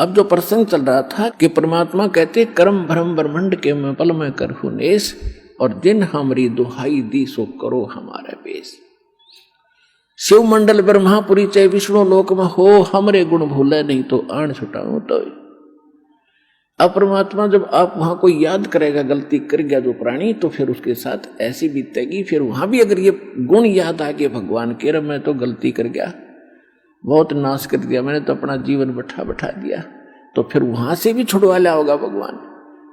अब जो प्रसंग चल रहा था कि परमात्मा कहते कर्म भ्रम ब्रह्मंड के मैं पल में करहु नेस, और जिन हमरी दुहाई दी सो करो हमारा बेस। शिव मंडल ब्रह्मापुरी चाहे विष्णु लोक में हो, हमरे गुण भूले नहीं तो आण छुटाऊं तो। अब परमात्मा जब आप वहां कोई याद करेगा गलती कर गया जो प्राणी, तो फिर उसके साथ ऐसी बीतेगी। फिर वहां भी अगर ये गुण याद आ गए भगवान के, मैं तो गलती कर गया, बहुत नाश कर दिया, मैंने तो अपना जीवन बैठा दिया, तो फिर वहां से भी छुड़वा लिया होगा भगवान,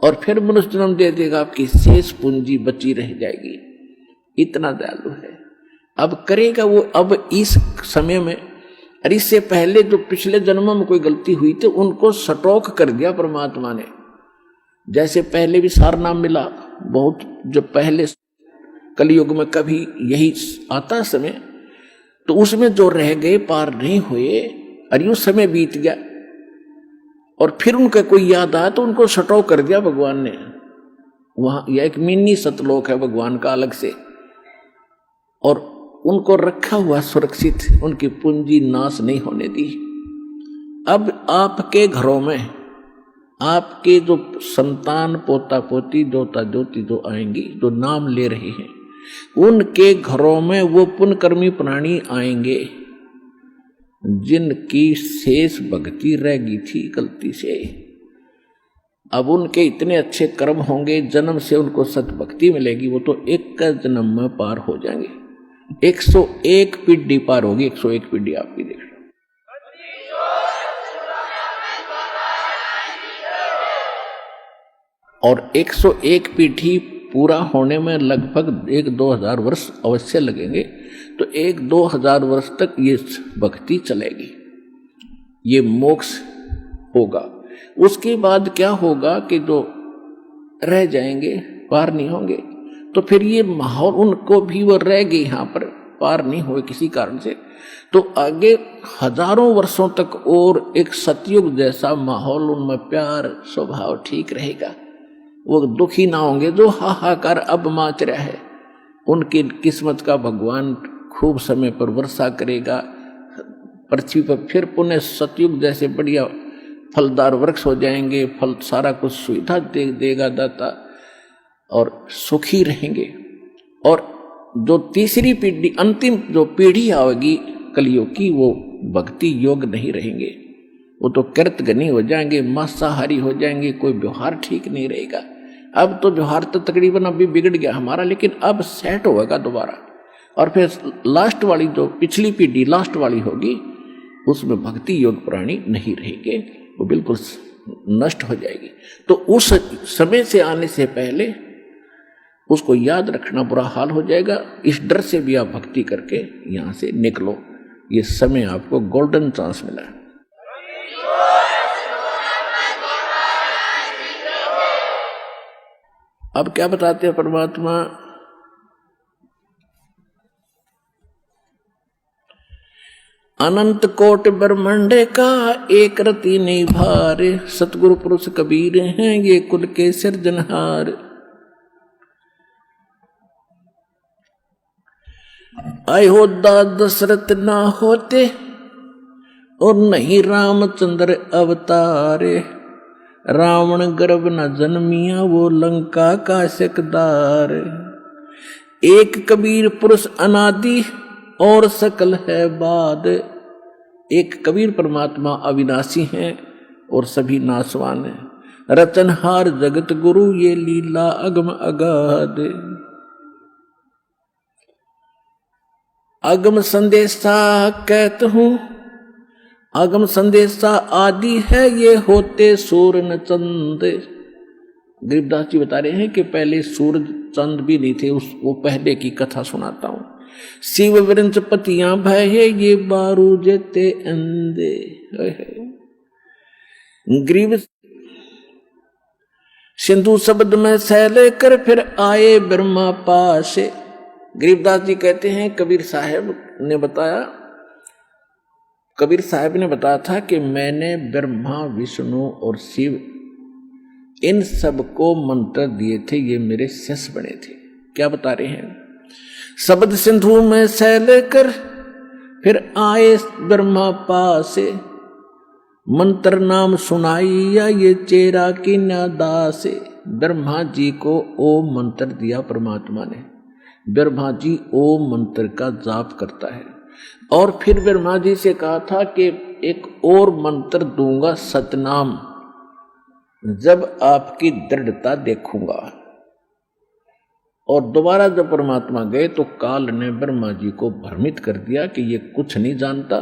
और फिर मनुष्य जन्म दे देगा, आपकी शेष पूंजी बची रह जाएगी। इतना दयालु है। अब करेगा वो, अब इस समय में, और इससे पहले जो पिछले जन्मों में कोई गलती हुई थी उनको स्टॉक कर दिया परमात्मा ने। जैसे पहले भी सार नाम मिला बहुत, जब पहले कलयुग में कभी यही आता समय, तो उसमें जो रह गए पार नहीं हुए, और यूं समय बीत गया, और फिर उनका कोई याद आया तो उनको स्टॉक कर दिया भगवान ने। वहां यह एक मिनी सतलोक है भगवान का अलग से, और उनको रखा हुआ सुरक्षित, उनकी पूंजी नाश नहीं होने दी। अब आपके घरों में आपके जो संतान पोता पोती दोता दोती जो आएंगी, जो नाम ले रहे हैं, उनके घरों में वो पुण्यकर्मी प्राणी आएंगे जिनकी शेष भक्ति रह गई थी गलती से। अब उनके इतने अच्छे कर्म होंगे, जन्म से उनको सतभक्ति मिलेगी, वो तो एक का जन्म में पार हो जाएंगे। 101 पीढ़ी पार होगी, 101 पीढ़ी आपकी देख लो। और 101 पीढ़ी पूरा होने में लगभग 1-2 हजार वर्ष अवश्य लगेंगे, तो 1-2 हजार वर्ष तक ये भक्ति चलेगी, ये मोक्ष होगा। उसके बाद क्या होगा कि जो रह जाएंगे पार नहीं होंगे, तो फिर ये माहौल उनको भी वो रह गए यहाँ पर, पार नहीं हुए किसी कारण से, तो आगे हजारों वर्षों तक और एक सतयुग जैसा माहौल, उनमें प्यार स्वभाव ठीक रहेगा। वो दुखी ना होंगे जो हाहाकार अब माच रहा है। उनकी किस्मत का भगवान खूब समय पर वर्षा करेगा पृथ्वी पर, फिर पुनः सतयुग जैसे बढ़िया फलदार वृक्ष हो जाएंगे, फल सारा कुछ सुविधा देगा दाता, और सुखी रहेंगे। और जो तीसरी पीढ़ी, अंतिम जो पीढ़ी आएगी कलियुग की, वो भक्ति योग नहीं रहेंगे, वो तो कृतघ्नी हो जाएंगे, मांसाहारी हो जाएंगे, कोई व्यवहार ठीक नहीं रहेगा। अब तो व्यवहार तो तकरीबन अभी बिगड़ गया हमारा, लेकिन अब सेट होगा दोबारा। और फिर लास्ट वाली जो पिछली पीढ़ी लास्ट वाली होगी, उसमें भक्ति योग प्राणी नहीं रहेंगे, वो बिल्कुल नष्ट हो जाएगी। तो उस समय से आने से पहले उसको याद रखना, बुरा हाल हो जाएगा। इस डर से भी आप भक्ति करके यहां से निकलो, ये समय आपको गोल्डन चांस मिला है। अब क्या बताते हैं परमात्मा, अनंत कोट ब्रह्मांडे का एक रति नहीं भार, सतगुरु पुरुष कबीर हैं ये कुल के सिरजनहार। अयोध्या दशरथ ना होते और नहीं रामचंद्र अवतारे, रावण गर्भ न जन्मिया वो लंका का सिकदार। एक कबीर पुरुष अनादि और सकल है बाद, एक कबीर परमात्मा अविनाशी हैं और सभी नाशवान हैं। रचनहार जगत गुरु ये लीला अगम अगाध, अगम संदेशा कहत हूँ, अगम संदेशा आदि है ये होते सूर्य न चंद। गरीबदास जी बता रहे हैं कि पहले सूरज चंद भी नहीं थे, वो पहले की कथा सुनाता हूं। शिव वृंच पतियां भय है ये बारू जेते अंधे। ग्रीव सिंधु शब्द में सैले कर फिर आए ब्रह्मा पास। गरीबदास जी कहते हैं कबीर साहब ने बताया, कबीर साहब ने बताया था कि मैंने ब्रह्मा विष्णु और शिव इन सबको मंत्र दिए थे, ये मेरे शिष्य बने थे। क्या बता रहे हैं, शब्द सिंधु में सैल कर फिर आए ब्रह्मा पास, मंत्र नाम सुनाइया ये चेरा की नादास। ब्रह्मा जी को ओम मंत्र दिया परमात्मा ने। ब्रह्मा जी ओम मंत्र का जाप करता है और फिर ब्रह्मा जी से कहा था कि एक और मंत्र दूंगा सतनाम, जब आपकी दृढ़ता देखूंगा। और दोबारा जब परमात्मा गए तो काल ने ब्रह्मा जी को भ्रमित कर दिया कि ये कुछ नहीं जानता,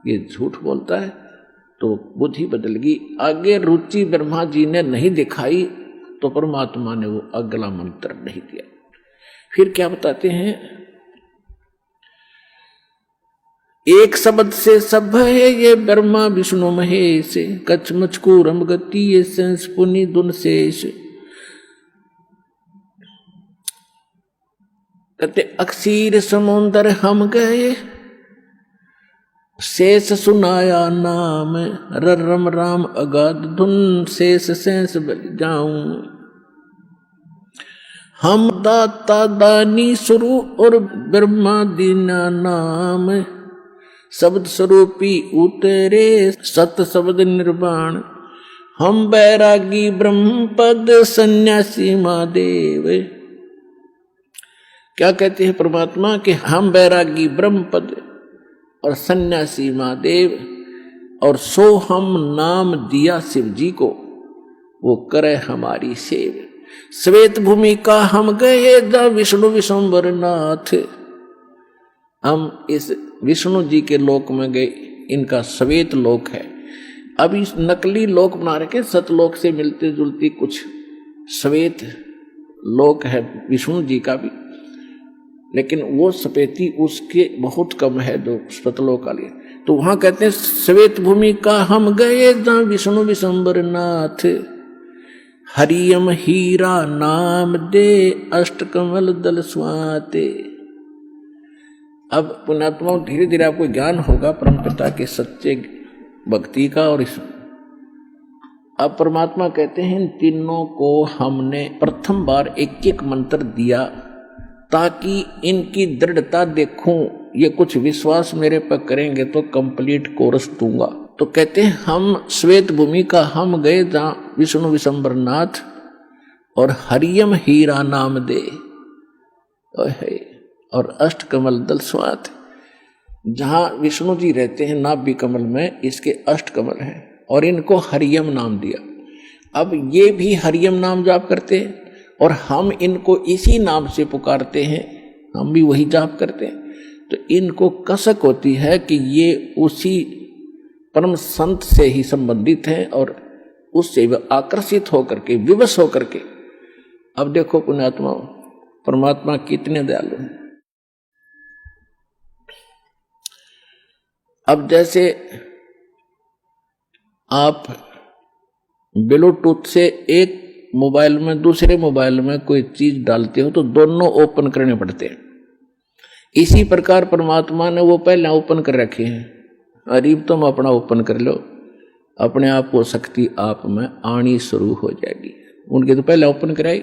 ये झूठ बोलता है। तो बुद्धि बदल गई। आगे रुचि ब्रह्मा जी ने नहीं दिखाई तो परमात्मा ने वो अगला मंत्र नहीं दिया। फिर क्या बताते हैं, एक शब्द से सब है ये ब्रह्मा विष्णु महेश, कच्छ मचकूरम गति ये सेंस पुनि दुन शेष। कहते अक्षीर समुंदर हम गए, शेष सुनाया नाम, रम राम अगाध धुन, शेष सेंस बल जाऊं। हम दाता दानी शुरू और ब्रह्मा दीना नाम, शब्द स्वरूपी उतरे सत शब्द निर्वाण। हम बैरागी ब्रह्म पद सन्यासी महादेव। क्या कहते हैं परमात्मा कि हम बैरागी ब्रह्म पद और सन्यासी महादेव, और सो हम नाम दिया शिव जी को, वो करे हमारी सेव। श्वेत भूमि का हम गए द विष्णु विश्वम्बर नाथ। हम इस विष्णु जी के लोक में गए, इनका श्वेत लोक है। अब इस नकली लोक बना रखे, सतलोक से मिलते जुलती कुछ श्वेत लोक है विष्णु जी का भी, लेकिन वो सपेती उसके बहुत कम है जो सतलोक वाली। तो वहां कहते हैं श्वेत भूमि का हम गए जहां विष्णु विश्वम्बर नाथ, हरियम हीरा नाम दे अष्टकमल दल स्वाते। अब पुण्यात्मा धीरे धीरे आपको ज्ञान होगा परमपिता के सच्चे भक्ति का। और इस अब परमात्मा कहते हैं इन तीनों को हमने प्रथम बार एक एक मंत्र दिया ताकि इनकी दृढ़ता देखूं, ये कुछ विश्वास मेरे पर करेंगे तो कंप्लीट कोर्स दूंगा। तो कहते हैं हम श्वेत भूमि का हम गए जहां विष्णु विश्वम्बर नाथ और हरियम हीरा नाम दे और अष्टकमल दल स्वात, जहां विष्णु जी रहते हैं नाभि कमल में, इसके अष्टकमल हैं और इनको हरियम नाम दिया। अब ये भी हरियम नाम जाप करते हैं और हम इनको इसी नाम से पुकारते हैं, हम भी वही जाप करते हैं। तो इनको कसक होती है कि ये उसी परम संत से ही संबंधित हैं और उससे आकर्षित होकर के, विवश होकर के। अब देखो पुण्यात्मा परमात्मा कितने दयालु हैं। अब जैसे आप ब्लूटूथ से एक मोबाइल में दूसरे मोबाइल में कोई चीज डालते हो तो दोनों ओपन करने पड़ते हैं, इसी प्रकार परमात्मा ने वो पहले ओपन कर रखे हैं। अरीब तुम अपना ओपन कर लो, अपने आप को शक्ति आप में आनी शुरू हो जाएगी। उनके तो पहले ओपन कराई।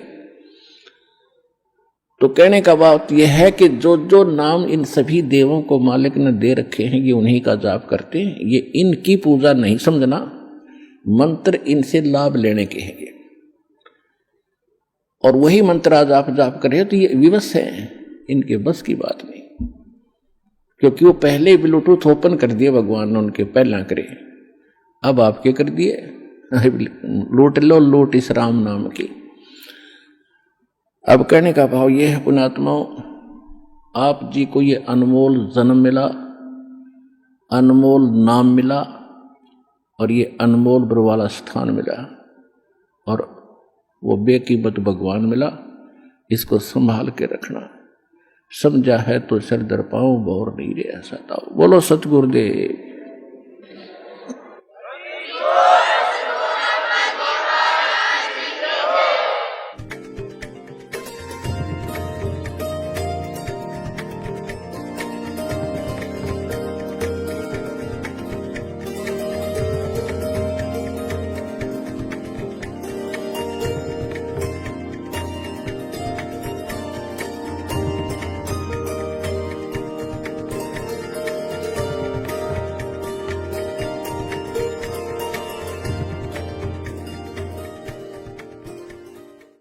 तो कहने का बात यह है कि जो जो नाम इन सभी देवों को मालिक ने दे रखे हैं ये उन्हीं का जाप करते हैं। ये इनकी पूजा नहीं समझना, मंत्र इनसे लाभ लेने के हैं ये। और वही मंत्र आज आप जाप कर रहे हो तो ये विवश है, इनके बस की बात नहीं, क्योंकि वो पहले ब्लूटूथ ओपन कर दिए भगवान ने, उनके पहला करे, अब आपके कर दिए। लूट लो लूट इस राम नाम की। अब कहने का भाव ये है पुण्यात्माओं, आप जी को ये अनमोल जन्म मिला, अनमोल नाम मिला और ये अनमोल बरवाला स्थान मिला और वो बेकीमत भगवान मिला। इसको संभाल के रखना, समझा है तो सर दर पाऊं, बोर नहीं रे सताओ। बोलो सतगुरुदेव।